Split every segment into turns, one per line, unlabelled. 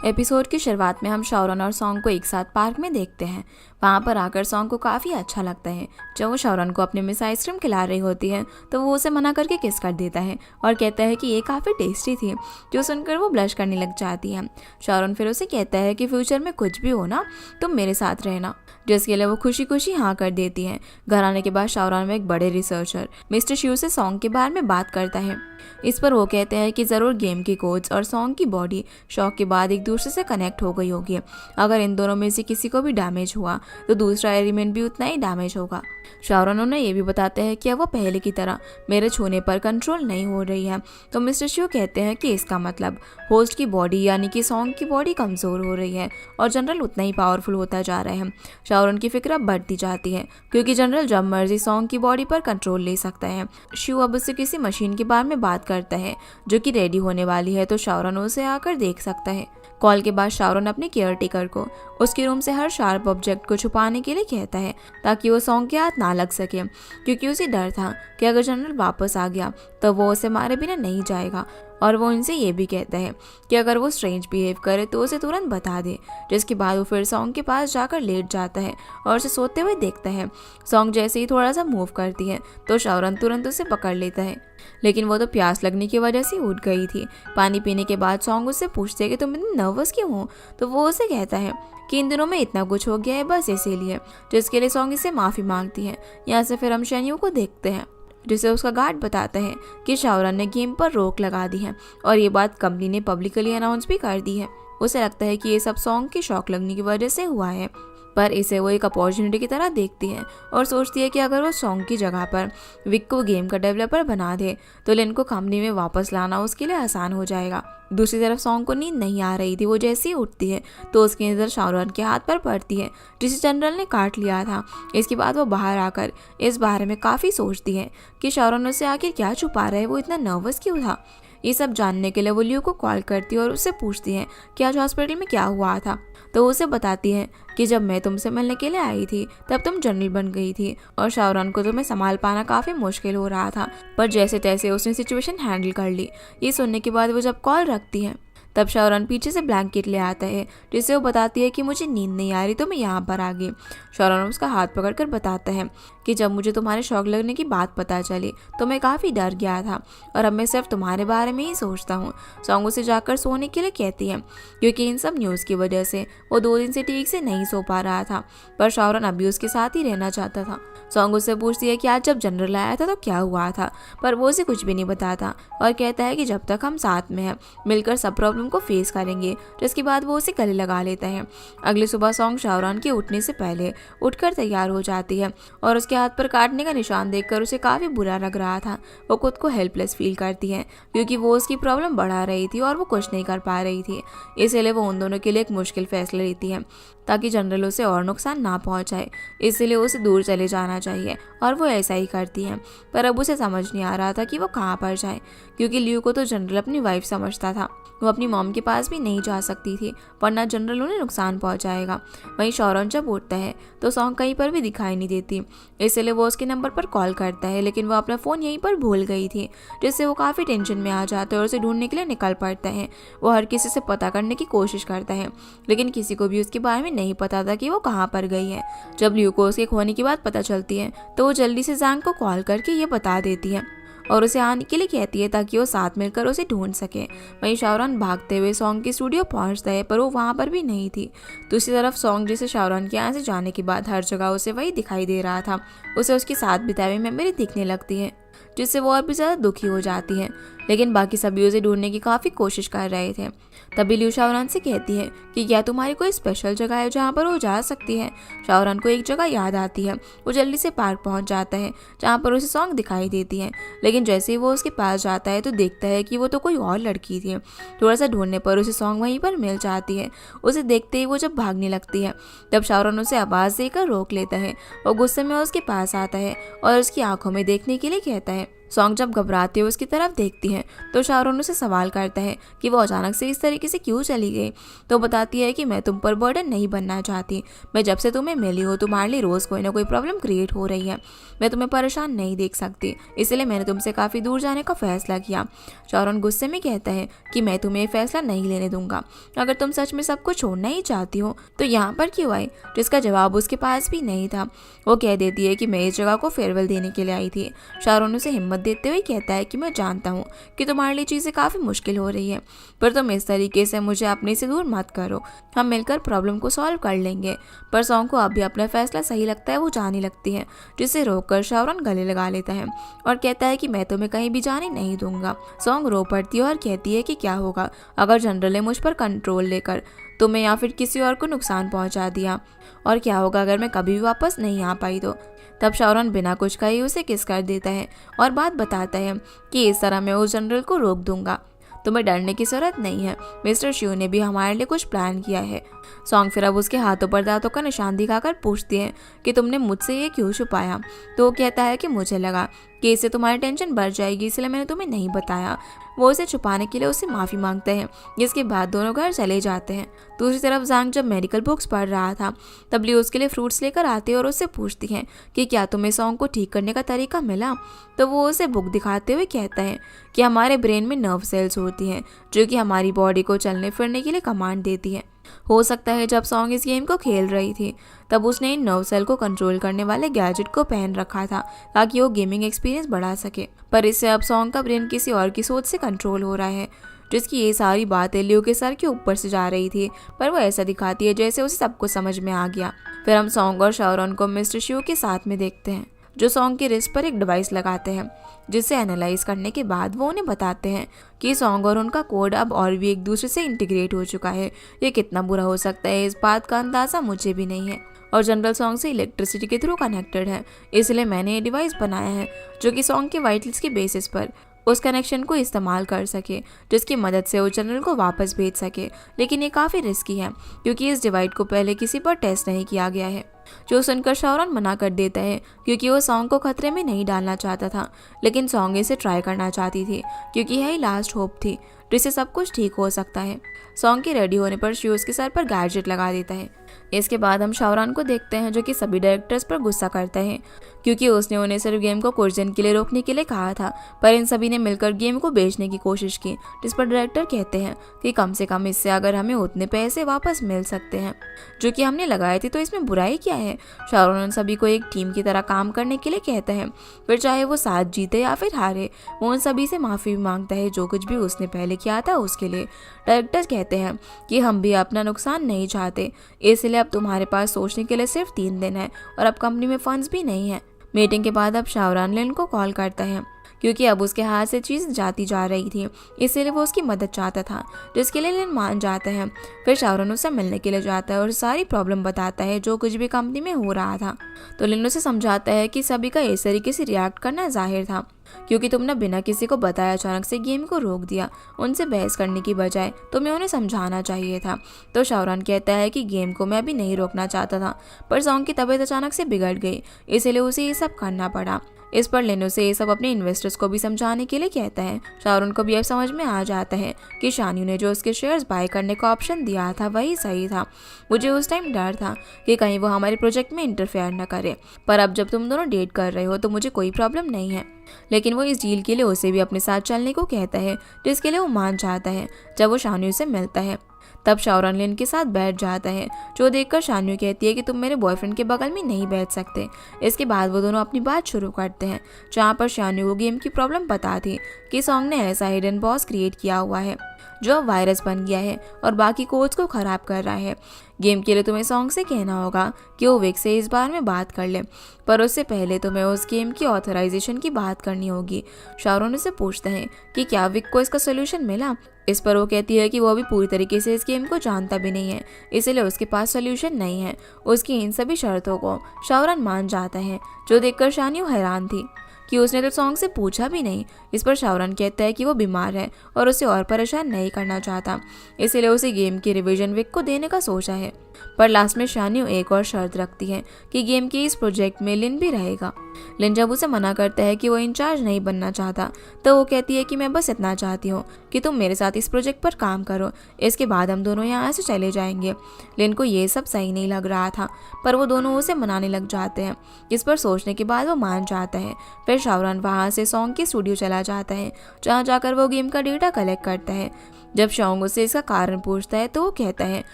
Episode की शुरुआत में हम शाओरन और सॉन्ग को एक साथ पार्क में देखते हैं। वहाँ पर आकर सॉन्ग को काफ़ी अच्छा लगता है। जब वो शाओरन को अपनी मिस आइसक्रीम खिला रही होती है तो वो उसे मना करके किस कर देता है और कहता है कि ये काफ़ी टेस्टी थी, जो सुनकर वो ब्लश करने लग जाती है। शाओरन फिर उसे कहता है कि फ्यूचर में कुछ भी हो ना, तुम मेरे साथ रहना, जिसके लिए वो खुशी खुशी हाँ कर देती है। घर आने के बाद शाओरन में एक बड़े रिसर्चर मिस्टर शिव से सॉन्ग के बारे में बात करता है। इस पर वो कहते हैं कि ज़रूर गेम की कोच और सॉन्ग की बॉडी शॉक के बाद एक दूसरे से कनेक्ट हो गई होगी। अगर इन दोनों में से किसी को भी डैमेज हुआ तो दूसरा एलिमेंट भी उतना ही डैमेज होगा। शाओरन उन्हें ये भी बताते हैं कि अब वो पहले की तरह मेरे छूने पर कंट्रोल नहीं हो रही है। तो मिस्टर शिव कहते हैं कि इसका मतलब होस्ट की बॉडी यानी कि सॉन्ग की बॉडी कमज़ोर हो रही है और जनरल उतना ही पावरफुल होता जा रहा है। शाओरन की फिक्र अब बढ़ती जाती है क्योंकि जनरल जब मर्जी सॉन्ग की बॉडी पर कंट्रोल ले सकता है। शिव अब उससे किसी मशीन के बारे में बात करता है जो कि रेडी होने वाली है, तो शाओरन उसे आकर देख सकता है। कॉल के बाद शाओरन अपने केयर टेकर को उसके रूम से हर शार्प ऑब्जेक्ट को छुपाने के लिए कहता है ताकि वो सॉन्ग के हाथ ना लग सके, क्योंकि उसे डर था कि अगर जनरल वापस आ गया तो वो उसे मारे बिना नहीं जाएगा। और वो इनसे ये भी कहता है कि अगर वो स्ट्रेंज बिहेव करे तो उसे तुरंत बता दे। जिसके बाद वो फिर सॉन्ग के पास जाकर लेट जाता है और उसे सोते हुए देखता है। सॉन्ग जैसे ही थोड़ा सा मूव करती है तो शाओरन तुरंत उसे पकड़ लेता है, लेकिन वो तो प्यास लगने की वजह से उठ गई थी। पानी पीने के बाद सॉन्ग उससे पूछते है कि तुम इतनी नर्वस क्यों हो, तो वो उसे कहता है कि इन दिनों में इतना कुछ हो गया है बस इसीलिए, जिसके लिए सॉन्ग इससे माफ़ी मांगती है। यहाँ से फिर हम शेन्यू को देखते हैं जिसे उसका गार्ड बताता है कि शाओरन ने गेम पर रोक लगा दी है और ये बात कंपनी ने पब्लिकली अनाउंस भी कर दी है। उसे लगता है कि ये सब सॉन्ग की शॉक लगने की वजह से हुआ है, पर इसे वो एक अपॉर्चुनिटी की तरह देखती है और सोचती है कि अगर वो सॉन्ग की जगह पर विक को गेम का डेवलपर बना दे तो लिन को कंपनी में वापस लाना उसके लिए आसान हो जाएगा। दूसरी तरफ सॉन्ग को नींद नहीं आ रही थी। वो जैसे ही उठती है तो उसकी नज़र शाओरन के हाथ पर पड़ती है जिसे जनरल ने काट लिया था। इसके बाद वो बाहर आकर इस बारे में काफ़ी सोचती है कि शाओरन उससे आखिर क्या छुपा रहा है, वो इतना नर्वस क्यों था। ये सब जानने के लिए वो लियो को कॉल करती है और उससे पूछती है कि आज हॉस्पिटल में क्या हुआ था। तो उसे बताती है कि जब मैं तुमसे मिलने के लिए आई थी तब तुम जनरल बन गई थी और शाओरन को तुम्हें संभाल पाना काफ़ी मुश्किल हो रहा था, पर जैसे तैसे उसने सिचुएशन हैंडल कर ली। ये सुनने के बाद वो जब कॉल रखती है तब शाओरन पीछे से ब्लैंकेट ले आता है जिससे वो बताती है कि मुझे नींद नहीं आ रही तो मैं यहाँ पर आ गई। शाओरन उसका हाथ पकड़कर बताता है कि जब मुझे तुम्हारे शौक लगने की बात पता चली तो मैं काफ़ी डर गया था और अब मैं सिर्फ तुम्हारे बारे में ही सोचता हूँ। सॉन्ग उसे जाकर सोने के लिए कहती है क्योंकि इन सब न्यूज़ की वजह से वो 2 दिन से ठीक से नहीं सो पा रहा था, पर शाओरन अभी उसके साथ ही रहना चाहता था। सॉन्ग उससे पूछती है कि आज जब जनरल आया था तो क्या हुआ था, पर वो उसे कुछ भी नहीं बताता और कहता है कि जब तक हम साथ में हैं मिलकर सब प्रॉब्लम को फेस करेंगे। जिसके बाद वो उसे गले लगा लेता है। अगली सुबह सॉन्ग शाओरन के उठने से पहले उठकर तैयार हो जाती है और उसके हाथ पर काटने का निशान देखकर उसे काफ़ी बुरा लग रहा था। वो खुद को हेल्पलेस फील करती है क्योंकि वो उसकी प्रॉब्लम बढ़ा रही थी और वो कुछ नहीं कर पा रही थी। इसलिए वो उन दोनों के लिए एक मुश्किल फैसला लेती है ताकि जनरल उसे और नुकसान ना पहुंचाए, इसलिए उसे दूर चले जाना चाहिए और वो ऐसा ही करती है। पर अब उसे समझ नहीं आ रहा था कि वो कहाँ पर जाए क्योंकि लियू को तो जनरल अपनी वाइफ समझता था। वो अपनी मॉम के पास भी नहीं जा सकती थी वरना जनरल उन्हें नुकसान पहुंचाएगा। वहीं शाओरन जब उठता है तो सॉन्ग कहीं पर भी दिखाई नहीं देती, इसलिए वो उसके नंबर पर कॉल करता है, लेकिन वो अपना फ़ोन यहीं पर भूल गई थी, जिससे वो काफ़ी टेंशन में आ जाता है और उसे ढूंढने के लिए निकल पड़ता है। वो हर किसी से पता करने की कोशिश करता है लेकिन किसी को भी उसके बारे में नहीं पता था कि वो कहाँ पर गई है। जब लियू को उसके खोने की बात पता चलती है तो वो जल्दी से ज़ैंग को कॉल करके ये बता देती है और उसे आने के लिए कहती है ताकि वो साथ मिलकर उसे ढूंढ सके। वहीं शाओरन भागते हुए सॉन्ग की स्टूडियो पहुंचता है पर वो वहां पर भी नहीं थी। दूसरी तरफ सॉन्ग जिसे शाओरन के यहाँ से जाने के बाद हर जगह उसे वही दिखाई दे रहा था, उसे उसके साथ बिताई हुई मेमोरी दिखने लगती है जिससे वो और भी ज़्यादा दुखी हो जाती है, लेकिन बाकी सभी उसे ढूंढने की काफ़ी कोशिश कर रहे थे। तभी लियू शाओरन से कहती है कि क्या तुम्हारी कोई स्पेशल जगह है जहाँ पर वो जा सकती है। शाओरन को एक जगह याद आती है। वो जल्दी से पार्क पहुँच जाता है जहाँ पर उसे सॉन्ग दिखाई देती है, लेकिन जैसे ही वो उसके पास जाता है तो देखता है कि वो तो कोई और लड़की थी। थोड़ा सा ढूंढने पर उसे सॉन्ग वहीं पर मिल जाती है। उसे देखते ही वो जब भागने लगती है तब शाओरन उसे आवाज़ देकर रोक लेता है। वो गुस्से में उसके पास आता है और उसकी आंखों में देखने के लिए कहता है सॉन्ग जब घबराते हुए उसकी तरफ देखती है तो शाहरुन उसे सवाल करता है कि वो अचानक से इस तरीके से क्यों चली गई। तो बताती है कि मैं तुम पर बर्डन नहीं बनना चाहती, मैं जब से तुम्हें मिली हूँ तुम्हारे लिए रोज कोई ना कोई प्रॉब्लम क्रिएट हो रही है, मैं तुम्हें परेशान नहीं देख सकती, इसलिए मैंने तुमसे काफ़ी दूर जाने का फैसला किया। शाहरुन गुस्से में कहता है कि मैं तुम्हें फैसला नहीं लेने दूंगा, अगर तुम सच में सब कुछ छोड़ना ही चाहती हो तो यहाँ पर क्यों आई, जिसका जवाब उसके पास भी नहीं था। वो कह देती है कि मैं इस जगह को फेयरवेल देने के लिए आई थी। शाहरुन उसे हिम्मत देते हुए कहता है कि मैं जानता हूँ कि तुम्हारे लिए चीज़ें काफ़ी मुश्किल हो रही है, पर तुम इस तरीके से मुझे अपने से दूर मत करो, हम मिलकर प्रॉब्लम को सॉल्व कर लेंगे। पर सॉन्ग को अभी अपना फैसला सही लगता है, वो जाने लगती है, जिसे रोककर शाहरुन गले लगा लेता है और कहता है कि मैं तुम्हें कहीं भी जाने नहीं दूंगा। सॉन्ग रो पड़ती है और कहती है कि क्या होगा अगर जनरल ने मुझ पर कंट्रोल लेकर तुम्हें या फिर किसी और को नुकसान पहुंचा दिया, और क्या होगा अगर मैं कभी भी वापस नहीं आ पाई तो। तब शाहरुन बिना कुछ कहे उसे किस कर देता है और बात बताता है कि इस तरह मैं उस जनरल को रोक दूंगा, तुम्हें डरने की जरूरत नहीं है, मिस्टर शिव ने भी हमारे लिए कुछ प्लान किया है। सॉन्ग फिर अब उसके हाथों पर दांतों का निशान दिखाकर पूछती है कि तुमने मुझसे ये क्यों छुपाया। तो वो कहता है कि मुझे लगा कि इससे तुम्हारी टेंशन बढ़ जाएगी, इसलिए मैंने तुम्हें नहीं बताया। वो उसे छुपाने के लिए उससे माफ़ी मांगते हैं, जिसके बाद दोनों घर चले जाते हैं। दूसरी तरफ जांग जब मेडिकल बुक्स पढ़ रहा था तब ली उसके लिए फ्रूट्स लेकर आते हैं और उससे पूछती हैं कि क्या तुम्हें सॉन्ग को ठीक करने का तरीका मिला। तो वो उसे बुक दिखाते हुए कहता है कि हमारे ब्रेन में नर्व सेल्स होती हैं जो कि हमारी बॉडी को चलने फिरने के लिए कमांड देती है। हो सकता है जब सॉन्ग इस गेम को खेल रही थी तब उसने इन नर्व सेल को कंट्रोल करने वाले गैजेट को पहन रखा था ताकि वो गेमिंग एक्सपीरियंस बढ़ा सके, पर इससे अब सॉन्ग का ब्रेन किसी और की सोच से कंट्रोल हो रहा है, जिसकी ये सारी बातें लियो के सर के ऊपर से जा रही थी, पर वो ऐसा दिखाती है जैसे उसे सब कुछ समझ में आ गया। फिर हम सॉन्ग और शाहरुन को मिस्टर शिव के साथ में देखते हैं, जो सॉन्ग के रिस्ट पर एक डिवाइस लगाते हैं, जिसे एनालाइज करने के बाद वो उन्हें बताते हैं कि सॉन्ग और उनका कोड अब और भी एक दूसरे से इंटीग्रेट हो चुका है। ये कितना बुरा हो सकता है इस बात का अंदाज़ा मुझे भी नहीं है, और जनरल सॉन्ग से इलेक्ट्रिसिटी के थ्रू कनेक्टेड है, इसलिए मैंने ये डिवाइस बनाया है जो कि सॉन्ग के वाइटल्स के बेसिस पर उस कनेक्शन को इस्तेमाल कर सके, जिसकी मदद से वो जनरल को वापस भेज सके। लेकिन ये काफ़ी रिस्की है क्योंकि इस डिवाइस को पहले किसी पर टेस्ट नहीं किया गया है, जो सुनकर शाहरुन मना कर देता है क्योंकि वो सॉन्ग को खतरे में नहीं डालना चाहता था, लेकिन सॉन्ग इसे ट्राई करना चाहती थी क्योंकि यही लास्ट होप थी जिससे सब कुछ ठीक हो सकता है। सॉन्ग के रेडी होने पर शिव उसके सर पर गैजेट लगा देता है। इसके बाद हम शाहरुन को देखते हैं जो कि सभी डायरेक्टर्स पर गुस्सा करता है क्योंकि उसने उन्हें सिर्फ गेम को कुछ दिन के लिए रोकने के लिए कहा था, पर इन सभी ने मिलकर गेम को बेचने की कोशिश की, जिस पर डायरेक्टर कहते हैं कि कम से कम इससे अगर हमें उतने पैसे वापस मिल सकते हैं जो कि हमने लगाए थे तो इसमें बुराई क्या है। शाहरुन उन सभी को एक टीम की तरह काम करने के लिए कहता है, फिर चाहे वो साथ जीते या फिर हारे, वो उन सभी से माफ़ी भी मांगता है जो कुछ भी उसने पहले किया था उसके लिए। डायरेक्टर कहते हैं कि हम भी अपना नुकसान नहीं चाहते, इसलिए अब तुम्हारे पास सोचने के लिए सिर्फ 3 दिन है और अब कंपनी में फंड्स भी नहीं है। मीटिंग के बाद अब शाहरुन लिन को कॉल करता है क्योंकि अब उसके हाथ से चीज़ जाती जा रही थी, इसीलिए वो उसकी मदद चाहता था, जिसके लिए लिन मान जाता है। फिर शाहरुन उससे मिलने के लिए जाता है और सारी प्रॉब्लम बताता है जो कुछ भी कंपनी में हो रहा था। तो लिन उसे समझाता है कि सभी का इस तरीके से रिएक्ट करना जाहिर था क्योंकि तुमने बिना किसी को बताए अचानक से गेम को रोक दिया, उनसे बहस करने की बजाय तुम्हें उन्हें समझाना चाहिए था। तो शाहरुन कहता है कि गेम को मैं अभी नहीं रोकना चाहता था, पर सॉन्ग की तबीयत अचानक से बिगड़ गई, इसलिए उसे ये सब करना पड़ा। इस पर लिनो से ये सब अपने इन्वेस्टर्स को भी समझाने के लिए कहता है। शाहरुन को भी अब समझ में आ जाता है कि शान्यू ने जो उसके शेयर्स बाय करने का ऑप्शन दिया था वही सही था। मुझे उस टाइम डर था कि कहीं वो हमारे प्रोजेक्ट में इंटरफेयर न करे, पर अब जब तुम दोनों डेट कर रहे हो तो मुझे कोई प्रॉब्लम नहीं है। लेकिन वो इस डील के लिए उसे भी अपने साथ चलने को कहता है, जिसके लिए वो मान जाता है। जब वो शान्यू से मिलता है तब शाहरुन लिन के साथ बैठ जाता है, जो देखकर शान्यू कहती है कि तुम मेरे बॉयफ्रेंड के बगल में नहीं बैठ सकते। इसके बाद वो दोनों अपनी बात शुरू करते हैं, जहाँ पर शान्यू को गेम की प्रॉब्लम पता थी कि सॉन्ग ने ऐसा हिडन बॉस क्रिएट किया हुआ है जो वायरस बन गया है और बाकी कोड्स को ख़राब कर रहा है। गेम के लिए तुम्हें सॉन्ग से कहना होगा कि वो विक से इस बारे में बात कर ले, पर उससे पहले तुम्हें उस गेम की ऑथराइजेशन की बात करनी होगी। शाहरुन से पूछते हैं कि क्या विक को इसका सोल्यूशन मिला। इस पर वो कहती है कि वो अभी पूरी तरीके से इस गेम को जानता भी नहीं है, इसलिए उसके पास सोल्यूशन नहीं है। उसकी इन सभी शर्तों को शाहरुन मान जाता है, जो देखकर शान्यू हैरान थी कि उसने तो सॉन्ग से पूछा भी नहीं। इस पर शाओरन कहता है कि वो बीमार है और उसे और परेशान नहीं करना चाहता, इसीलिए उसे गेम की रिवीजन वीक को देने का सोचा है। पर लास्ट में शान्यू एक और शर्त रखती है कि गेम के इस प्रोजेक्ट में लिन भी रहेगा। लिन जब उसे मना करता है कि वो इंचार्ज नहीं बनना चाहता, तो वो कहती है कि मैं बस इतना चाहती हूँ कि तुम मेरे साथ इस प्रोजेक्ट पर काम करो, इसके बाद हम दोनों यहाँ से चले जाएंगे। लिन को ये सब सही नहीं लग रहा था, पर वो दोनों उसे मनाने लग जाते हैं। इस पर सोचने के बाद वो मान जाता है। फिर शाओरन वहाँ से सॉन्ग के स्टूडियो चला जाता है, जहाँ जाकर वो गेम का डेटा कलेक्ट करता है। जब सॉन्ग उससे इसका कारण पूछता है तो वो कहता है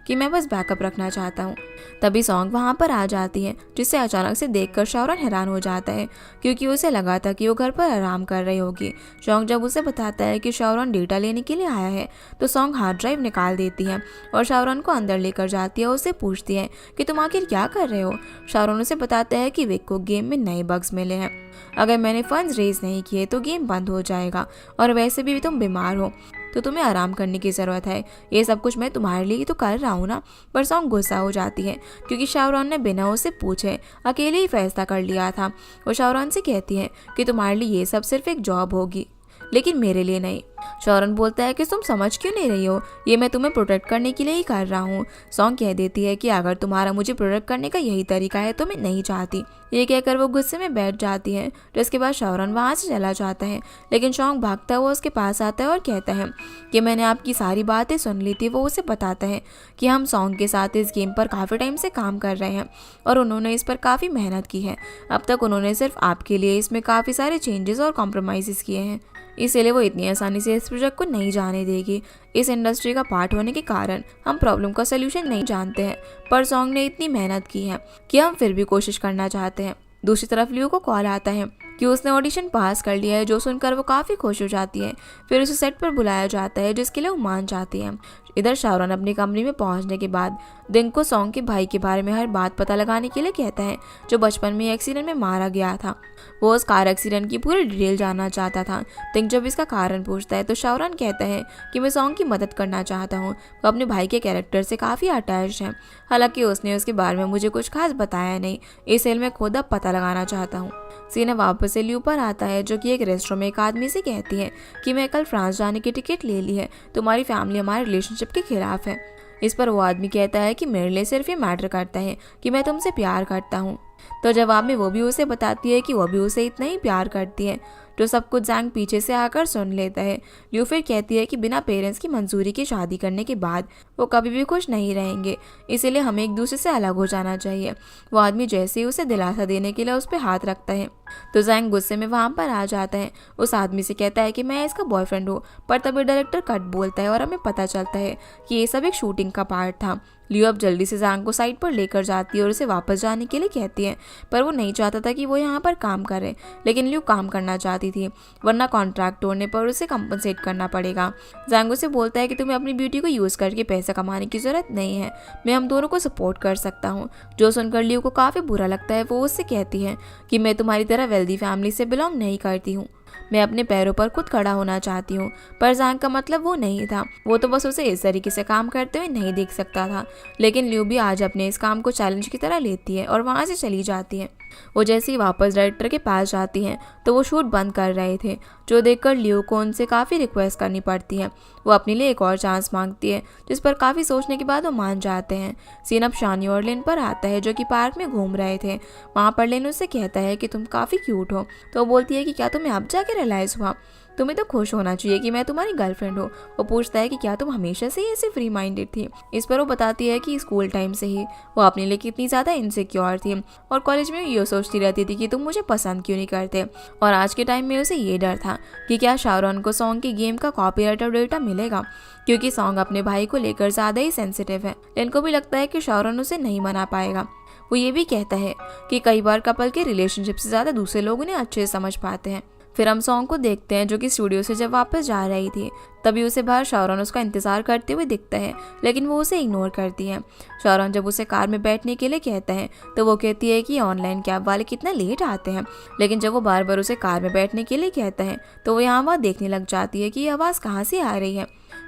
कि मैं बस बैकअप रखना चाहता हूँ। तभी सॉन्ग वहाँ पर आ जाती है, जिसे अचानक से देखकर शाओरन हैरान हो जाता है, क्योंकि उसे लगा था कि वो घर पर आराम कर रही होगी। सॉन्ग जब उसे बताता है कि शाओरन डेटा लेने के लिए आया है, तो सॉन्ग हार्ड ड्राइव निकाल देती है और शाओरन को अंदर लेकर जाती है। उससे पूछती है कि तुम आखिर क्या कर रहे हो। शाओरन उसे बताता है कि विक को गेम में नए बग्स मिले हैं, अगर मैंने फंड्स रेज नहीं किए तो गेम बंद हो जाएगा, और वैसे भी तुम बीमार हो तो तुम्हें आराम करने की ज़रूरत है। ये सब कुछ मैं तुम्हारे लिए तो कर रहा हूँ ना। पर सॉन्ग गुस्सा हो जाती है, क्योंकि शाओरन ने बिना उसे पूछे अकेले ही फैसला कर लिया था। वो शाओरन से कहती है कि तुम्हारे लिए ये सब सिर्फ एक जॉब होगी, लेकिन मेरे लिए नहीं। शाओरन बोलता है कि तुम समझ क्यों नहीं रही हो, ये मैं तुम्हें प्रोटेक्ट करने के लिए ही कर रहा हूँ। सॉन्ग कह देती है कि अगर तुम्हारा मुझे प्रोटेक्ट करने का यही तरीका है तो मैं नहीं चाहती। ये कहकर वो गुस्से में बैठ जाती है। जिसके बाद शाओरन वहाँ से चला जाता है, लेकिन सॉन्ग भागता हुआ उसके पास आता है और कहता है कि मैंने आपकी सारी बातें सुन ली थी। वो उसे बताता है कि हम सॉन्ग के साथ इस गेम पर काफ़ी टाइम से काम कर रहे हैं और उन्होंने इस पर काफ़ी मेहनत की है। अब तक उन्होंने सिर्फ आपके लिए इसमें काफ़ी सारे चेंजेस और कॉम्प्रोमाइज़ किए हैं, इसीलिए वो इतनी आसानी से इस प्रोजेक्ट को नहीं जाने देगी। इस इंडस्ट्री का पार्ट होने के कारण हम प्रॉब्लम का सलूशन नहीं जानते हैं, पर सॉन्ग ने इतनी मेहनत की है कि हम फिर भी कोशिश करना चाहते हैं। दूसरी तरफ लियो को कॉल आता है कि उसने ऑडिशन पास कर लिया है, जो सुनकर वो काफ़ी खुश हो जाती है। फिर उसे सेट पर बुलाया जाता है, जिसके लिए वो मान जाती है। इधर शाओरन अपनी कमरे में पहुंचने के बाद दिंग को सॉन्ग के भाई के बारे में हर बात पता लगाने के लिए कहता है, जो बचपन में एक्सीडेंट में मारा गया था। वो उस कार एक्सीडेंट की पूरी डिटेल जानना चाहता था। दिंग जब इसका कारण पूछता है तो शाओरन कहता है कि मैं सॉन्ग की मदद करना चाहता हूँ। वो अपने भाई के कैरेक्टर से काफ़ी अटैच है, हालांकि उसने उसके बारे में मुझे कुछ खास बताया नहीं, इसलिए मैं खुद अब पता लगाना चाहता हूँ। सीना वापस से लियू पर आता है, जो कि एक रेस्टोरेंट में एक आदमी से कहती है कि मैं कल फ्रांस जाने की टिकट ले ली है, तुम्हारी फैमिली हमारे रिलेशनशिप के खिलाफ है। इस पर वो आदमी कहता है कि मेरे लिए सिर्फ ये मैटर करता है कि मैं तुमसे प्यार करता हूँ। तो जवाब में वो भी उसे बताती है कि वो भी उसे इतना ही प्यार करती है। जो सब कुछ जैंग पीछे से आकर सुन लेता है। लियू फिर कहती है कि बिना पेरेंट्स की मंजूरी की शादी करने के बाद वो कभी भी खुश नहीं रहेंगे, इसीलिए हमें एक दूसरे से अलग हो जाना चाहिए। वो आदमी जैसे ही उसे दिलासा देने के लिए उस पर हाथ रखता है तो जैंग गुस्से में वहाँ पर आ जाता है। उस आदमी से कहता है कि मैं इसका बॉयफ्रेंड हूँ, पर तभी डायरेक्टर कट बोलता है और हमें पता चलता है कि ये सब एक शूटिंग का पार्ट था। लियो अब जल्दी से जैंग को साइड पर लेकर जाती है और उसे वापस जाने के लिए कहती है, पर वो नहीं चाहता था कि वो यहाँ पर काम करे, लेकिन लियो काम करना चाहती थी, वरना कॉन्ट्रैक्ट तोड़ने पर उसे कंपनसेट करना पड़ेगा। जैंग उसे बोलता है कि तुम्हें अपनी ब्यूटी को यूज़ करके पैसा कमाने की ज़रूरत नहीं है, मैं हम दोनों को सपोर्ट कर सकता हूँ। जो सुनकर लियो को काफ़ी बुरा लगता है। वो उससे कहती है कि मैं तुम्हारी तरह वेल्दी फैमिली से बिलोंग नहीं करती हूँ, मैं अपने पैरों पर खुद खड़ा होना चाहती हूँ। पर जैंग का मतलब वो नहीं था, वो तो बस उसे इस तरीके से काम करते हुए नहीं देख सकता था। लेकिन लियू भी आज अपने इस काम को चैलेंज की तरह लेती है और वहाँ से चली जाती है। वो जैसे ही वापस डायरेक्टर के पास जाती हैं तो वो शूट बंद कर रहे थे, जो देखकर लियो को उनसे काफ़ी रिक्वेस्ट करनी पड़ती है। वो अपने लिए एक और चांस मांगती है, जिस पर काफ़ी सोचने के बाद वो मान जाते हैं। सीन अब शानी और लिन पर आता है, जो कि पार्क में घूम रहे थे। वहाँ पर लिन उससे कहता है कि तुम काफ़ी क्यूट हो, तो वो बोलती है कि क्या तुम्हें अब जाके रियलाइज़ हुआ, तुम्हें तो खुश होना चाहिए कि मैं तुम्हारी गर्लफ्रेंड हूँ। वो पूछता है कि क्या तुम हमेशा से ही ऐसे फ्री माइंडेड थी। इस पर वो बताती है कि स्कूल टाइम से ही वो अपने लिए कितनी ज़्यादा इनसिक्योर थी और कॉलेज में ये सोचती रहती थी कि तुम मुझे पसंद क्यों नहीं करते। और आज के टाइम में उसे ये डर था कि क्या शाओरन को सॉन्ग की गेम का कॉपीराइट और डेटा मिलेगा, क्योंकि सॉन्ग अपने भाई को लेकर ज़्यादा ही सेंसिटिव है। लिन को भी लगता है कि शाओरन उसे नहीं मना पाएगा। वो ये भी कहता है कि कई बार कपल के रिलेशनशिप से ज़्यादा दूसरे लोग उन्हें अच्छे से समझ पाते हैं। फिर हम सॉन्ग को देखते हैं, जो कि स्टूडियो से जब वापस जा रही थी तभी उसे बाहर शाओरन उसका इंतजार करते हुए दिखता है, लेकिन वो उसे इग्नोर करती है। शाओरन जब उसे कार में बैठने के लिए कहता है तो वो कहती है कि ऑनलाइन कैब वाले कितना लेट आते हैं, लेकिन जब वो बार बार उसे कार में बैठने के लिए कहता है तो वो यहाँ वहाँ देखने लग जाती है कि ये आवाज़ कहाँ से आ रही है।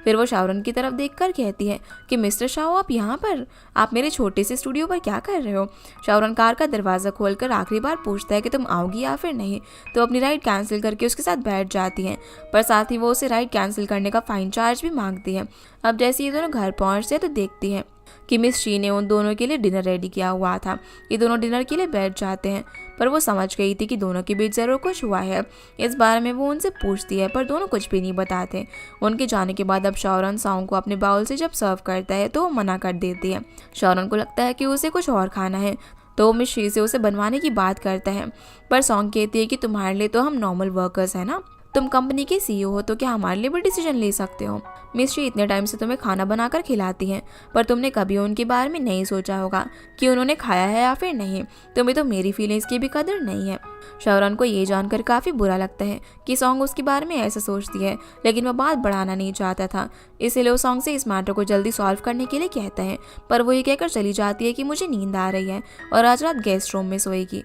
फिर वो शाओरन की तरफ देखकर कहती है कि मिस्टर शाओ, आप यहाँ पर, आप मेरे छोटे से स्टूडियो पर क्या कर रहे हो। शाओरन कार का दरवाज़ा खोलकर आखिरी बार पूछता है कि तुम आओगी या फिर नहीं। तो अपनी राइड कैंसिल करके उसके साथ बैठ जाती हैं, पर साथ ही वो उसे राइड कैंसिल करने का फाइन चार्ज भी मांगती है। अब जैसे ये दोनों घर पहुँचते हैं तो देखती हैं कि मिस शी ने उन दोनों के लिए डिनर रेडी किया हुआ था। ये दोनों डिनर के लिए बैठ जाते हैं, पर वो समझ गई थी कि दोनों के बीच ज़रूर कुछ हुआ है। इस बारे में वो उनसे पूछती है, पर दोनों कुछ भी नहीं बताते। उनके जाने के बाद अब शाओरन सॉन्ग को अपने बाउल से जब सर्व करता है तो वो मना कर देती है। शाओरन को लगता है कि उसे कुछ और खाना है, तो वो मिस शी से उसे बनवाने की बात करता है, पर सॉन्ग कहती है कि तुम्हारे लिए तो हम नॉर्मल वर्कर्स हैं ना, तुम कंपनी के सीईओ हो, तो क्या हमारे लिए भी डिसीजन ले सकते हो। मिस शी इतने टाइम से तुम्हें खाना बनाकर खिलाती हैं, पर तुमने कभी उनके बारे में नहीं सोचा होगा कि उन्होंने खाया है या फिर नहीं। तुम्हें तो मेरी फीलिंग्स की भी कदर नहीं है। शाओरन को ये जानकर काफ़ी बुरा लगता है कि सॉन्ग उसके बारे में ऐसा सोचती है, लेकिन वह बात बढ़ाना नहीं चाहता था, इसीलिए वो सॉन्ग से इस मैटर को जल्दी सॉल्व करने के लिए कहता है। पर वो ये कहकर चली जाती है कि मुझे नींद आ रही है और आज रात गेस्ट रूम में सोएगी।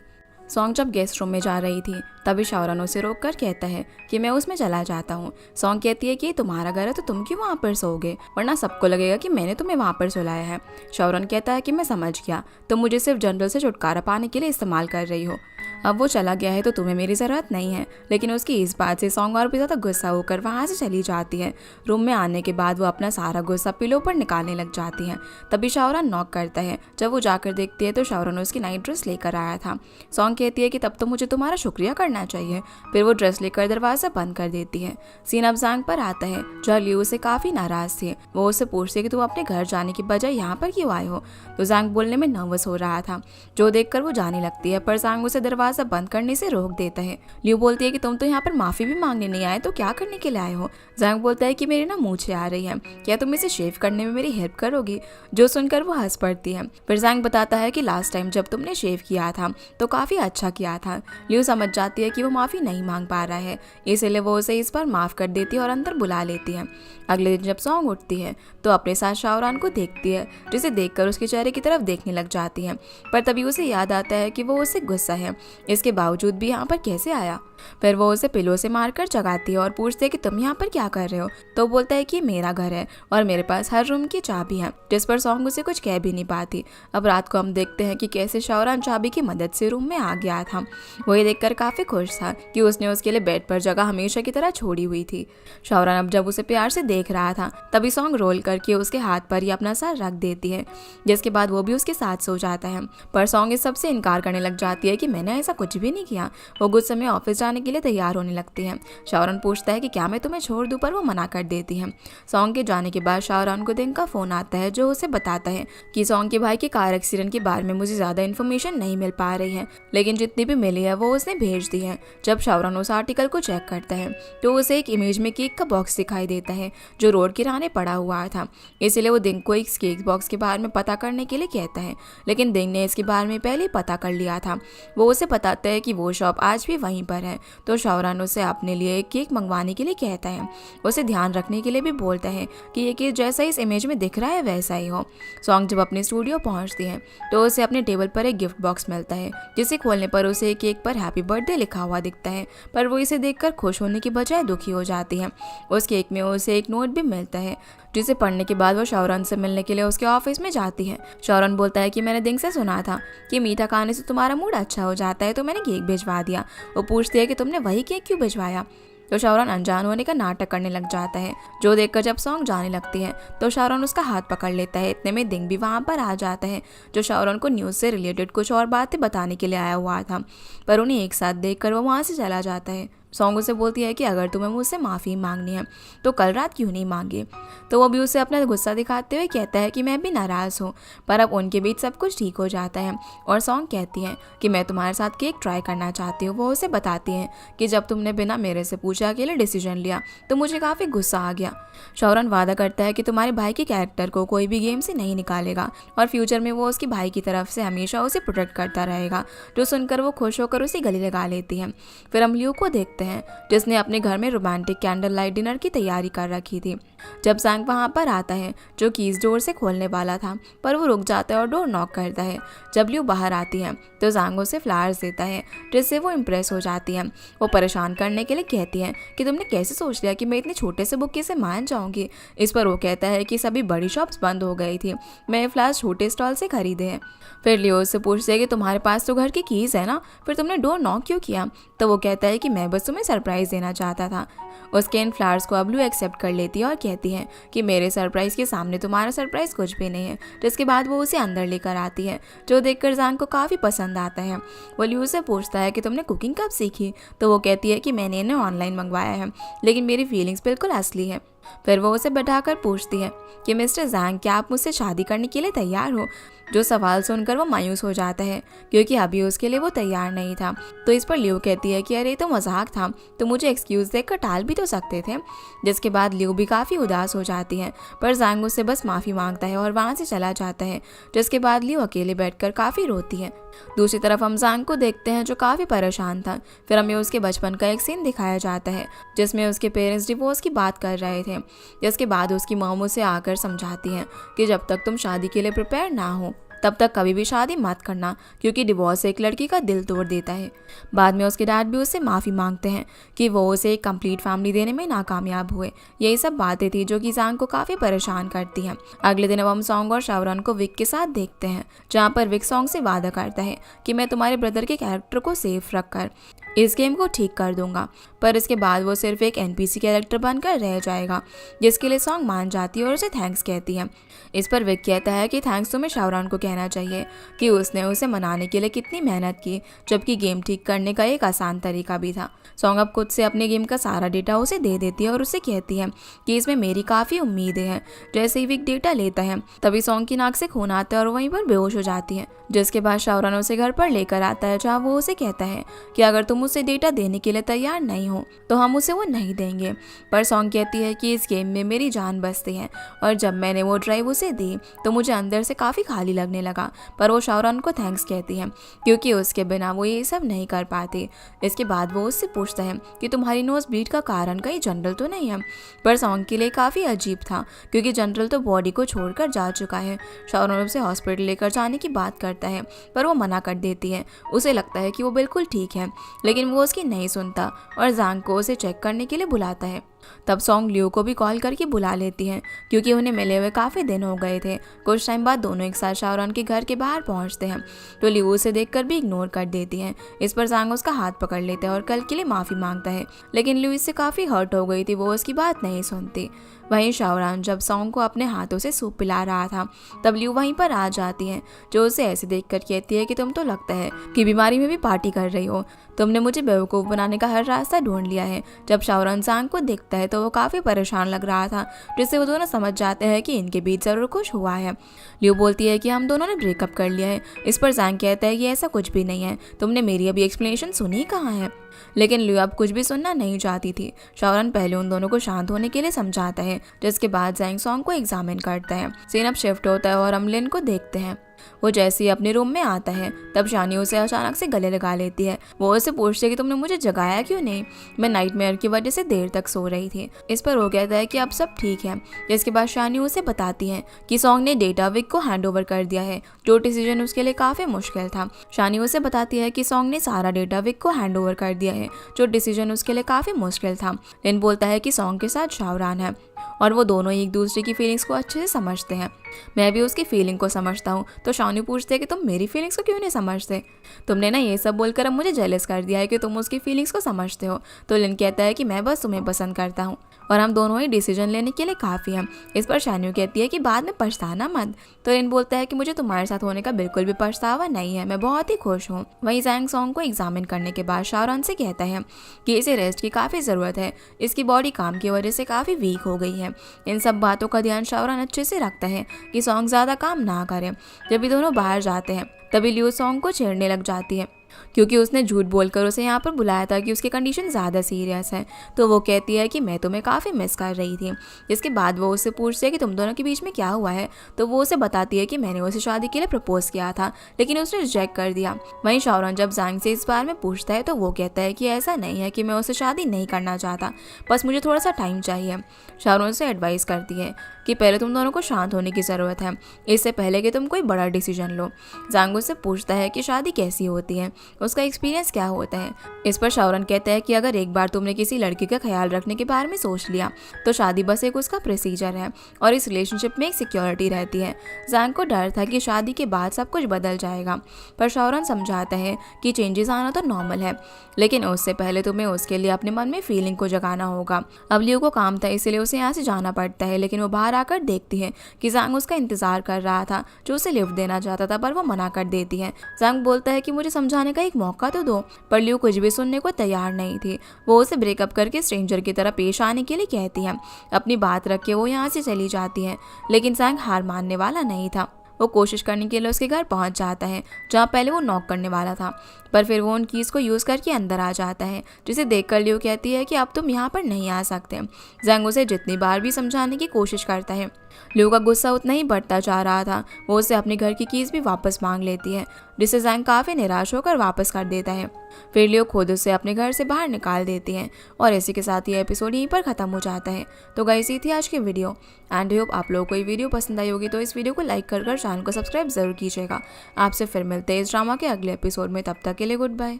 सॉन्ग जब गेस्ट रूम में जा रही थी तभी शाओरन उसे रोक कर कहता है कि मैं उसमें चला जाता हूँ। सॉन्ग कहती है कि तुम्हारा घर है तो तुम क्यों वहाँ पर सोओगे, वरना सबको लगेगा कि मैंने तुम्हें वहाँ पर सुलाया है। शाओरन कहता है कि मैं समझ गया, तुम मुझे सिर्फ जनरल से छुटकारा पाने के लिए इस्तेमाल कर रही हो। अब वो चला गया है तो तुम्हें मेरी ज़रूरत नहीं है। लेकिन उसकी इस बात से सॉन्ग और भी ज़्यादा गुस्सा होकर वहाँ से चली जाती है। रूम में आने के बाद वो अपना सारा गुस्सा पिलो पर निकालने लग जाती है। तभी शाओरन नॉक करता है। जब वो जाकर देखती है तो शाओरन उसकी नाइट ड्रेस लेकर आया था। सॉन्ग कहती है कि तब तो मुझे तुम्हारा शुक्रिया करना चाहिए। फिर वो ड्रेस लेकर दरवाज़ा बंद कर देती है। सीन अब ज़ांग पर आता है, जो लियू उसे काफ़ी नाराज़ थे। वो उससे पूछती है कि तुम अपने घर जाने की बजाय यहाँ पर क्यों आए हो। तो ज़ांग बोलने में नर्वस हो रहा था, जो देखकर वो जाने लगती है, पर ज़ांग उसे दरवाज़ा बंद करने से रोक देता है। लियू बोलती है कि तुम तो यहाँ पर माफ़ी भी मांगने नहीं आए तो क्या करने के लिए आए हो। ज़ांग बोलता है कि मेरी ना मूंछें आ रही है, क्या तुम इसे शेव करने में मेरी हेल्प करोगी। जो सुनकर वो हंस पड़ती है। फिर ज़ांग बताता है कि लास्ट टाइम जब तुमने शेव किया था तो काफ़ी अच्छा किया था। लियू समझ जाती है कि वो माफ़ी नहीं मांग पा रहा है, इसलिए वो उसे इस बार माफ़ कर देती है और अंदर बुला लेती है। अगले दिन जब सॉन्ग उठती है तो अपने साथ शाओरन को देखती है, जिसे देखकर उसके चेहरे की तरफ देखने लग जाती है। पर तभी उसे याद आता है कि वो उससे गुस्सा है, इसके बावजूद भी यहाँ पर कैसे आया। फिर वो उसे पिलो से मारकर जगाती है और पूछती है कि तुम यहाँ पर क्या कर रहे हो। तो बोलता है कि मेरा घर है और मेरे पास हर रूम की चाबी है, जिस पर सॉन्ग उसे कुछ कह भी नहीं पाती। अब रात को हम देखते हैं कि कैसे शाओरन चाबी की मदद से रूम में आ गया था। वो ये देखकर काफ़ी खुश था कि उसने उसके लिए बेड पर जगह हमेशा की तरह छोड़ी हुई थी। शाओरन अब जब उसे प्यार से देख रहा था तभी सॉन्ग रोल करके उसके हाथ पर ही अपना सर रख देती है, जिसके बाद वो भी उसके साथ सो जाता है। पर सॉन्ग इस सबसे इनकार करने लग जाती है कि मैंने ऐसा कुछ भी नहीं किया। वो गुस्से में ऑफिस जाने के लिए तैयार होने लगती है। शाओरन पूछता है कि क्या मैं तुम्हें छोड़ दूं, पर वो मना कर देती है। सॉन्ग के जाने के बाद शाओरन को दिन का फोन आता है, जो उसे बताता है कि सॉन्ग के भाई के कार एक्सीडेंट के बारे में मुझे ज़्यादा इन्फॉर्मेशन नहीं मिल पा रही है, लेकिन जितनी भी मिली है वो उसने भेज दी है। जब शाओरन उस आर्टिकल को चेक करता है तो उसे एक इमेज में केक का बॉक्स दिखाई देता है, जो रोड किराने पड़ा हुआ था। इसलिए वो दिंग को इस केक बॉक्स के बारे में पता करने के लिए कहता है, लेकिन दिंग ने इसके बारे में पहले ही पता कर लिया था। वो उसे बताता है कि वो शॉप आज भी वहीं पर है। तो शाओरन उसे अपने लिए एक केक मंगवाने के लिए कहता है। उसे ध्यान रखने के लिए भी बोलता है कि ये केक जैसा इस इमेज में दिख रहा है वैसा ही हो। सॉन्ग जब अपने स्टूडियो पहुंचती है तो उसे अपने टेबल पर एक गिफ्ट बॉक्स मिलता है, जिसे खोलने पर उसे केक पर हैप्पी बर्थडे लिखा हुआ दिखता है। पर वो इसे देखकर खुश होने की बजाय दुखी हो जाती है। उस केक में उसे एक नोट भी मिलता है, जिसे पढ़ने के बाद वो शाओरन से मिलने के लिए उसके ऑफिस में जाती है। शाओरन बोलता है कि मैंने दिंग से सुना था कि मीठा खाने से तुम्हारा मूड अच्छा हो जाता है, तो मैंने केक भिजवा दिया। वो पूछती है कि तुमने वही केक क्यों भिजवाया। तो शाओरन अनजान होने का नाटक करने लग जाता है, जो देखकर जब सॉन्ग जाने लगती है तो शाओरन उसका हाथ पकड़ लेता है। इतने में दिंग भी वहाँ पर आ जाता है, जो शाओरन को न्यूज़ से रिलेटेड कुछ और बातें बताने के लिए आया हुआ था। पर उन्हें एक साथ देखकर वो वहाँ से चला जाता है। सॉन्ग उसे बोलती है कि अगर तुम्हें मुझसे माफ़ी मांगनी है तो कल रात क्यों नहीं मांगी। तो वो भी उसे अपना गुस्सा दिखाते हुए कहता है कि मैं भी नाराज़ हूँ। पर अब उनके बीच सब कुछ ठीक हो जाता है और सॉन्ग कहती है कि मैं तुम्हारे साथ केक ट्राई करना चाहती हूँ। वो उसे बताती है कि जब तुमने बिना मेरे से पूछे अकेले डिसीजन लिया तो मुझे काफ़ी गुस्सा आ गया। शाओरन वादा करता है कि तुम्हारे भाई के कैरेक्टर को कोई भी गेम से नहीं निकालेगा और फ्यूचर में वो उसके भाई की तरफ से हमेशा उसे प्रोटेक्ट करता रहेगा। जो सुनकर वो खुश होकर उसे गले लगा लेती है। फिर हम लियू को देखते देखते हैं जिसने अपने घर में रोमांटिक कैंडल लाइट डिनर की तैयारी कर रखी थी। जब जैंग वहाँ पर आता है जो कीज डोर से खोलने वाला था, पर वो रुक जाता है और डोर नॉक करता है। जब लियो बाहर आती है तो जैंग उसे फ्लावर्स देता है, जिससे वो इम्प्रेस हो जाती है। वो परेशान करने के लिए कहती है कि तुमने कैसे सोच लिया कि मैं इतने छोटे से बुके से मान जाऊंगी। इस पर वो कहता है कि सभी बड़ी शॉप्स बंद हो गई थी, मैं ये फ्लावर्स छोटे स्टॉल से खरीदे हैं। फिर लियो उससे पूछते है कि तुम्हारे पास तो घर की कीज है ना, फिर तुमने डोर नॉक क्यों किया? तो वो कहता है कि मैं बस तुम्हें सरप्राइज देना चाहता था। उसके इन फ्लावर्स को अब लियो एक्सेप्ट कर लेती है और कहती है कि मेरे सरप्राइज के सामने तुम्हारा सरप्राइज कुछ भी नहीं है। जिसके बाद वो उसे अंदर लेकर आती है, जो देखकर जैंग को काफ़ी पसंद आता है। वो लियो से पूछता है कि तुमने कुकिंग कब सीखी? तो वो कहती है कि मैंने इन्हें ऑनलाइन मंगवाया है, लेकिन मेरी फीलिंग्स बिल्कुल असली है। फिर वो उसे बैठाकर पूछती है कि मिस्टर जैंग, क्या आप मुझसे शादी करने के लिए तैयार हो? जो सवाल सुनकर वो मायूस हो जाता है, क्योंकि अभी उसके लिए वो तैयार नहीं था। तो इस पर लियो कहती है कि अरे तो मजाक था, तो मुझे एक्सक्यूज़ देकर टाल भी तो सकते थे। जिसके बाद लियो भी काफ़ी उदास हो जाती है, पर जैंग उससे बस माफ़ी मांगता है और वहाँ से चला जाता है। जिसके बाद लियो अकेले बैठकर काफ़ी रोती है। दूसरी तरफ हम जैंग को देखते हैं जो काफ़ी परेशान था। फिर हमें उसके बचपन का एक सीन दिखाया जाता है जिसमें उसके पेरेंट्स डिवोर्स की बात कर रहे थे। जिसके बाद उसकी मॉम उसे आकर समझाती है कि जब तक तुम शादी के लिए प्रिपेयर ना हो तब तक कभी भी शादी मत करना, क्योंकि डिवोर्स एक लड़की का दिल तोड़ देता है। बाद में उसके डैड भी उससे माफ़ी मांगते हैं कि वो उसे एक कंप्लीट फैमिली देने में नाकामयाब हुए। यही सब बातें थी जो कि जैंग को काफ़ी परेशान करती हैं। अगले दिन अब हम सॉन्ग और शाओरन को विक के साथ देखते हैं, जहाँ पर विक सॉन्ग से वादा करता है कि मैं तुम्हारे ब्रदर के कैरेक्टर को सेफ रखकर इस गेम को ठीक कर दूंगा। पर इसके बाद वो सिर्फ एक एनपीसी कैरेक्टर बनकर रह जाएगा, जिसके लिए सॉन्ग मान जाती है और उसे थैंक्स कहती है। इस पर विक कहता है कि थैंक्स तुम्हें शाओरन को कहना चाहिए कि उसने उसे मनाने के लिए कितनी मेहनत की, जबकि गेम ठीक करने का एक आसान तरीका भी था। सॉन्ग अब खुद से अपने गेम का सारा डेटा उसे दे देती है और उसे कहती है कि इसमें मेरी काफ़ी उम्मीदें हैं। जैसे ही विक डेटा लेता है तभी सॉन्ग की नाक से खून आता है और वहीं पर बेहोश हो जाती है। जिसके बाद शाओरन उसे घर पर लेकर आता है, जहाँ वो उसे कहता है कि अगर तुम उसे डेटा देने के लिए तैयार नहीं हो तो हम उसे वो नहीं देंगे। पर सॉन्ग कहती है कि इस गेम में मेरी जान बसती है, और जब मैंने वो ड्राइव उसे दी तो मुझे अंदर से काफ़ी खाली लगने लगा। पर वो शाओरन को थैंक्स कहती है, क्योंकि उसके बिना वो ये सब नहीं कर पाती। इसके बाद वो उससे पूछता है कि तुम्हारी नोज ब्लीड का कारण कहीं जनरल तो नहीं है? पर सॉन्ग के लिए काफ़ी अजीब था, क्योंकि जनरल तो बॉडी को छोड़कर जा चुका है। शाओरन उसे हॉस्पिटल लेकर जाने की बात करता है, पर वो मना कर देती है। उसे लगता है कि वो बिल्कुल ठीक है, लेकिन वो उसकी नहीं सुनता और जैंग को उसे चेक करने के लिए बुलाता है। तब सॉन्ग लियो को भी कॉल करके बुला लेती है, क्योंकि उन्हें मिले हुए काफ़ी दिन हो गए थे। कुछ टाइम बाद दोनों एक साथ शाओरन के घर के बाहर पहुंचते हैं, तो लियो उसे देखकर भी इग्नोर कर देती है। इस पर जैंग उसका हाथ पकड़ लेता है और कल के लिए माफ़ी मांगता है, लेकिन लियो इससे काफ़ी हर्ट हो गई थी, वो उसकी बात नहीं सुनती। वहीं शाओरन जब सॉन्ग को अपने हाथों से सूप पिला रहा था, तब लियो वहीं पर आ जाती है, जो उसे ऐसे देखकर कहती है कि तुम तो लगता है कि बीमारी में भी पार्टी कर रही हो, तुमने मुझे बेवकूफ़ बनाने का हर रास्ता ढूंढ लिया है। जब शाओरन जैंग को देखता है तो वो काफ़ी परेशान लग रहा था, जिससे वो दोनों समझ जाते हैं कि इनके बीच ज़रूर कुछ हुआ है। लियो बोलती है कि हम दोनों ने ब्रेकअप कर लिया है। इस पर जैंग कहता है कि ऐसा कुछ भी नहीं है, तुमने मेरी अभी एक्सप्लेनेशन सुनी कहाँ है? लेकिन लियो अब कुछ भी सुनना नहीं चाहती थी। शाओरन पहले उन दोनों को शांत होने के लिए समझाता है, जिसके बाद जैंग सॉन्ग को एग्जामिन करता है। सीन अब शिफ्ट होता है और हम लिन को देखते हैं। वो जैसे ही अपने रूम में आता है तब शानी उसे अचानक से गले लगा लेती है। वो उसे पूछती है कि तुमने मुझे जगाया क्यों नहीं? मैं नाइटमेयर की वजह से देर तक सो रही थी। इस पर वो कहता है कि अब सब ठीक है। जिसके बाद शानी उसे बताती है कि सॉन्ग ने डेटा विक को हैंड ओवर कर दिया है, जो डिसीजन उसके लिए काफ़ी मुश्किल था। शानी उसे बताती है कि सॉन्ग ने सारा डेटा विक को हैंड ओवर कर दिया है, जो डिसीजन उसके लिए काफ़ी मुश्किल था। लिन बोलता है कि सॉन्ग के साथ शाओरन है और वो दोनों एक दूसरे की फीलिंग्स को अच्छे से समझते हैं। मैं भी उसकी फीलिंग को समझता हूँ। तो शानी पूछते है कि तुम मेरी फीलिंग्स को क्यों नहीं समझते? तुमने ना ये सब बोलकर अब मुझे जेलस कर दिया है कि तुम उसकी फीलिंग्स को समझते हो। तो लिन कहता है कि मैं बस तुम्हें पसंद करता हूँ और हम दोनों ही डिसीजन लेने के लिए काफ़ी हैं। इस पर शानी कहती है कि बाद में पछताना मत। तो लिन बोलता है कि मुझे तुम्हारे साथ होने का बिल्कुल भी पछतावा नहीं है, मैं बहुत ही खुश हूँ। वहीं जैंग सॉन्ग को एग्जामिन करने के बाद शाओरन से कहता है कि इसे रेस्ट की काफ़ी ज़रूरत है, इसकी बॉडी काम की वजह से काफ़ी वीक हो गई है। इन सब बातों का ध्यान शाओरन अच्छे से रखता है कि सॉन्ग ज़्यादा काम ना करे। जब ये दोनों बाहर जाते हैं तभी लियो सॉन्ग को छेड़ने लग जाती है। क्योंकि उसने झूठ बोलकर उसे यहाँ पर बुलाया था कि उसकी कंडीशन ज़्यादा सीरियस है। तो वो कहती है कि मैं तुम्हें काफ़ी मिस कर रही थी। इसके बाद वो उससे पूछती है कि तुम दोनों के बीच में क्या हुआ है। तो वो उसे बताती है कि मैंने उसे शादी के लिए प्रपोज किया था, लेकिन उसने रिजेक्ट कर दिया। वहीं शाओरन जब जांग से इस बारे में पूछता है तो वो कहता है कि ऐसा नहीं है कि मैं उससे शादी नहीं करना चाहता, बस मुझे थोड़ा सा टाइम चाहिए। शाओरन उसे एडवाइस करती है कि पहले तुम दोनों को शांत होने की ज़रूरत है, इससे पहले कि तुम कोई बड़ा डिसीजन लो। जांग उससे पूछता है कि शादी कैसी होती है, उसका एक्सपीरियंस क्या होता है। इस पर शाओरन कहता है कि अगर एक बार तुमने किसी लड़की का ख्याल रखने के बारे में सोच लिया तो शादी बस एक उसका प्रोसीजर है और इस रिलेशनशिप में एक सिक्योरिटी रहती है। जांग को डर था कि शादी के बाद सब कुछ बदल जाएगा, पर शाओरन समझाता है कि चेंजेस आना तो नॉर्मल है, लेकिन उससे पहले तुम्हें उसके लिए अपने मन में फीलिंग को जगाना होगा। अब लियो को काम था, इसलिए उसे यहाँ से जाना पड़ता है, लेकिन वो बाहर आकर देखती है कि जांग उसका इंतजार कर रहा था, जो उसे लिफ्ट देना चाहता था, पर वो मना कर देती है। जांग बोलता है कि मुझे समझाने का एक मौका तो दो, पर लियो कुछ भी सुनने को तैयार नहीं थी। वो उसे ब्रेकअप करके स्ट्रेंजर की तरह पेश आने के लिए कहती है। अपनी बात रख के वो यहाँ से चली जाती है, लेकिन जांग हार मानने वाला नहीं था। वो कोशिश करने के लिए उसके घर पहुंच जाता है, जहाँ पहले वो नॉक करने वाला था, पर फिर वो उन कीज़ को यूज़ करके अंदर आ जाता है, जिसे देखकर लियो कहती है कि अब तुम यहाँ पर नहीं आ सकते। जांग उसे जितनी बार भी समझाने की कोशिश करता है, लियो का गुस्सा उतना ही बढ़ता जा रहा था। वो उसे अपने घर की कीज़ भी वापस मांग लेती है, जिसे जांग काफ़ी निराश होकर वापस कर देता है। फिर लियो खुद उसे अपने घर से बाहर निकाल देती है और इसी के साथ ये एपिसोड यहीं पर ख़त्म हो जाता है। तो गाइस, ये थी आज की वीडियो एंड होप आप लोगों को ये वीडियो पसंद आई होगी। तो इस वीडियो को लाइक कर चैनल को सब्सक्राइब जरूर कीजिएगा। आपसे फिर मिलते हैं इस ड्रामा के अगले एपिसोड में, तब तक के लिए गुड बाय।